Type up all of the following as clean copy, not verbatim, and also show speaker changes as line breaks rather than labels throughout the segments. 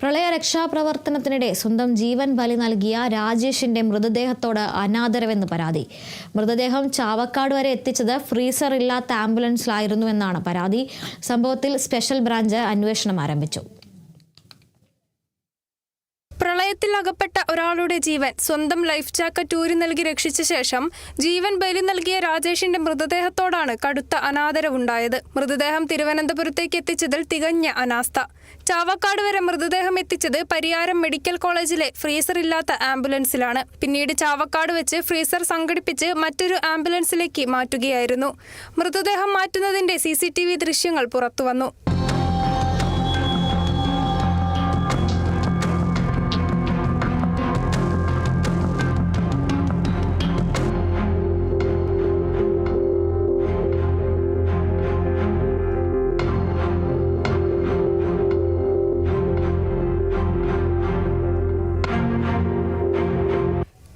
പ്രളയ രക്ഷാപ്രവർത്തനത്തിനിടെ സ്വന്തം ജീവൻ ബലി നൽകിയ രാജേഷിന്റെ മൃതദേഹത്തോട് അനാദരവെന്ന് പരാതി. മൃതദേഹം ചാവക്കാട് വരെ എത്തിച്ചത് ഫ്രീസർ ഇല്ലാത്ത ആംബുലൻസിലായിരുന്നുവെന്നാണ് പരാതി. സംഭവത്തിൽ സ്പെഷ്യൽ ബ്രാഞ്ച് അന്വേഷണം ആരംഭിച്ചു.
പ്രളയത്തിൽ അകപ്പെട്ട ഒരാളുടെ ജീവൻ സ്വന്തം ലൈഫ് ജാക്കറ്റ് ഊരി നൽകി രക്ഷിച്ച ശേഷം ജീവൻ ബലി നൽകിയ രാജേഷിന്റെ മൃതദേഹത്തോടാണ് കടുത്ത അനാദരവുണ്ടായത്. മൃതദേഹം തിരുവനന്തപുരത്തേക്ക് എത്തിച്ചതിൽ തികഞ്ഞ അനാസ്ഥ. ചാവക്കാട് വരെ മൃതദേഹം എത്തിച്ചത് പരിയാരം മെഡിക്കൽ കോളേജിലെ ഫ്രീസർ ഇല്ലാത്ത ആംബുലൻസിലാണ്. പിന്നീട് ചാവക്കാട് വെച്ച് ഫ്രീസർ സംഘടിപ്പിച്ച് മറ്റൊരു ആംബുലൻസിലേക്ക് മാറ്റുകയായിരുന്നു. മൃതദേഹം മാറ്റുന്നതിന്റെ CCTV ദൃശ്യങ്ങൾ പുറത്തുവന്നു.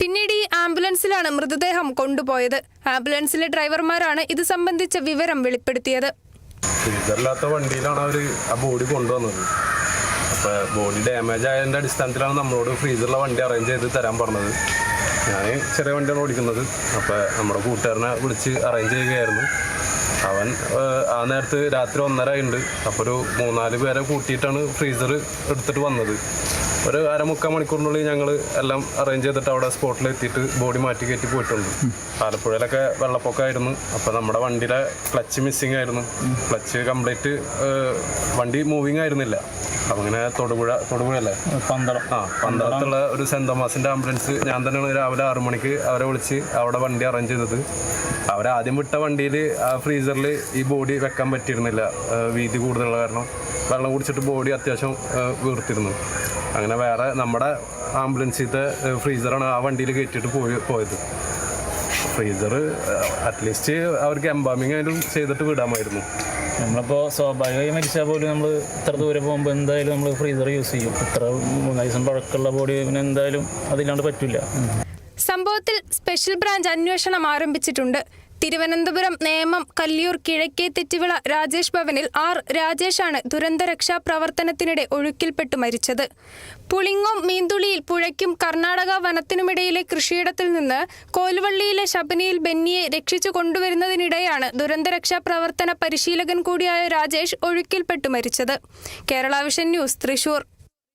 പിന്നീട് ഈ ആംബുലൻസിലാണ് മൃതദേഹം കൊണ്ടുപോയത്. ആംബുലൻസിലെ ഡ്രൈവർമാരാണ് ഇത് സംബന്ധിച്ച വിവരം വെളിപ്പെടുത്തിയത്.
ഫ്രീസറില്ലാത്ത വണ്ടിയിലാണ് അവർ ആ ബോഡി കൊണ്ടുവന്നത്. അപ്പോൾ ബോഡി ഡാമേജ് ആയതിൻ്റെ അടിസ്ഥാനത്തിലാണ് നമ്മളോട് ഫ്രീസറിലെ വണ്ടി അറേഞ്ച് ചെയ്ത് തരാൻ പറഞ്ഞത്. ഞാൻ ചെറിയ വണ്ടിയാണ് ഓടിക്കുന്നത്. അപ്പോൾ നമ്മുടെ കൂട്ടുകാരനെ വിളിച്ച് അറേഞ്ച് ചെയ്യുകയായിരുന്നു. അവൻ ആ നേരത്ത് രാത്രി 1:30 ഉണ്ട്. അപ്പോൾ ഒരു 3-4 പേരെ കൂട്ടിയിട്ടാണ് ഫ്രീസർ എടുത്തിട്ട് വന്നത്. ഒരു 1/4 മണിക്കൂറിനുള്ളിൽ ഞങ്ങൾ എല്ലാം അറേഞ്ച് ചെയ്തിട്ട് അവിടെ സ്പോട്ടിൽ എത്തിയിട്ട് ബോഡി മാറ്റി കയറ്റി പോയിട്ടുണ്ട്. ആലപ്പുഴയിലൊക്കെ വെള്ളപ്പൊക്കമായിരുന്നു. അപ്പോൾ നമ്മുടെ വണ്ടിയുടെ ക്ലച്ച് മിസ്സിങ് ആയിരുന്നു. ക്ലച്ച് കംപ്ലീറ്റ് വണ്ടി മൂവിങ് ആയിരുന്നില്ല. അപ്പം അങ്ങനെ തൊടുപുഴയല്ലേ പന്തളത്തുള്ള ഒരു സെൻറ് തോമസിൻ്റെ ആംബുലൻസ് ഞാൻ തന്നെയാണ് രാവിലെ 6 മണിക്ക് അവരെ വിളിച്ച് അവിടെ വണ്ടി അറേഞ്ച് ചെയ്തത്. അവരാദ്യം വിട്ട വണ്ടിയിൽ ആ ഫ്രീസറിൽ ഈ ബോഡി വെക്കാൻ പറ്റിയിരുന്നില്ല. വീതി കൂടുതലുള്ള കാരണം വെള്ളം കുടിച്ചിട്ട് ബോഡി അത്യാവശ്യം വീർത്തിരുന്നു. അങ്ങനെ വേറെ നമ്മുടെ ആംബുലൻസിലത്തെ ഫ്രീസറാണ് ആ വണ്ടിയിൽ കയറ്റിയിട്ട് പോയത്. ഫ്രീസർ അറ്റ്ലീസ്റ്റ് അവർക്ക് എംബാമിങ് ആയാലും ചെയ്തിട്ട് വിടാമായിരുന്നു.
നമ്മളിപ്പോൾ സ്വാഭാവികമായി മരിച്ചാൽ പോലും നമ്മൾ ഇത്ര ദൂരെ പോകുമ്പോൾ എന്തായാലും നമ്മൾ ഫ്രീസർ യൂസ് ചെയ്യും. ഇത്ര 3 ദിവസം പഴക്കമുള്ള ബോഡി പിന്നെ എന്തായാലും അതില്ലാണ്ട് പറ്റില്ല.
സംഭവത്തിൽ സ്പെഷ്യൽ ബ്രാഞ്ച് അന്വേഷണം ആരംഭിച്ചിട്ടുണ്ട്. തിരുവനന്തപുരം നേമം കല്ലിയൂർ കിഴക്കേ തെറ്റിവിള രാജേഷ് ഭവനിൽ രാജേഷാണ് ദുരന്ത രക്ഷാപ്രവർത്തനത്തിനിടെ ഒഴുക്കിൽപ്പെട്ടു മരിച്ചത്. പുളിങ്ങോം മീന്തുളിയിൽ പുഴയ്ക്കും കർണാടക വനത്തിനുമിടയിലെ കൃഷിയിടത്തിൽ നിന്ന് കോലുവള്ളിയിലെ ശബനിയിൽ ബെന്നിയെ രക്ഷിച്ചു കൊണ്ടുവരുന്നതിനിടെയാണ് ദുരന്ത രക്ഷാപ്രവർത്തന പരിശീലകൻ കൂടിയായ രാജേഷ് ഒഴുക്കിൽപ്പെട്ടു മരിച്ചത്. Kerala vision news, Thrissur.